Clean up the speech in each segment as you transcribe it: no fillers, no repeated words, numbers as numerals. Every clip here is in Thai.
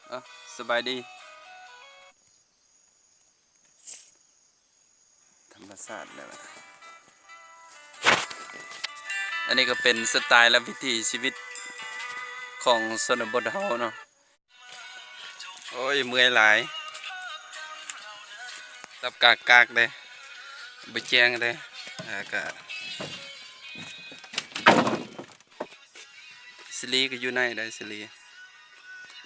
เออสบายดีธรรมศาสตร์เลยอันนี้ก็เป็นสไตล์และวิถีชีวิตของชนบทเฮาเนาะโอ้ยเมื่อยหลายตับกากเด้บ่แจ้งเด้ก็สิลีก็อยู่ในได้สิลี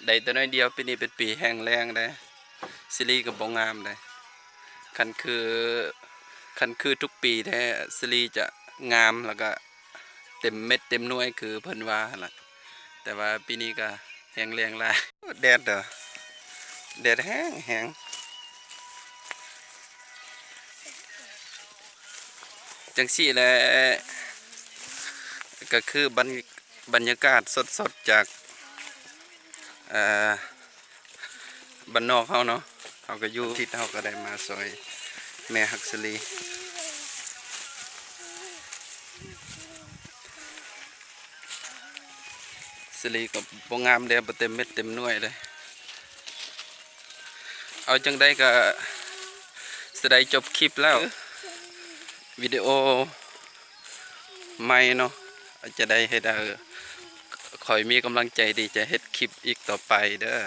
ได้แต่น้อยเดียวปีนี้เป็นปีแห้งแล้งได้สิลีก็บ่งามได้คันคือคันคือทุกปีแท้สิลีจะงามแล้วก็เต็มเม็ดเต็มหน่วยคือเพิ่นว่าหั่นล่ะแต่ว่าปีนี้ก็แห้งแล้งหลายแดดเด้อแดดแห้งแห้งจังซี่แหละก็คือบรรยากาศสดๆจากบ้านนอกเฮาเนาะเฮาก็อยู่ที่เฮาก็ได้มาซอยแม่ฮักษลีสลีก็บ่งามเด้บ่เต็มเม็ดเต็มหน่วยเลยเอาจังได้ก็สิได้จบคลิปแล้ววิดีโอใหม่เนาะจะได้ให้ได้คอยมีกำลังใจดีจะเฮ็ดคลิปอีกต่อไปเด้อ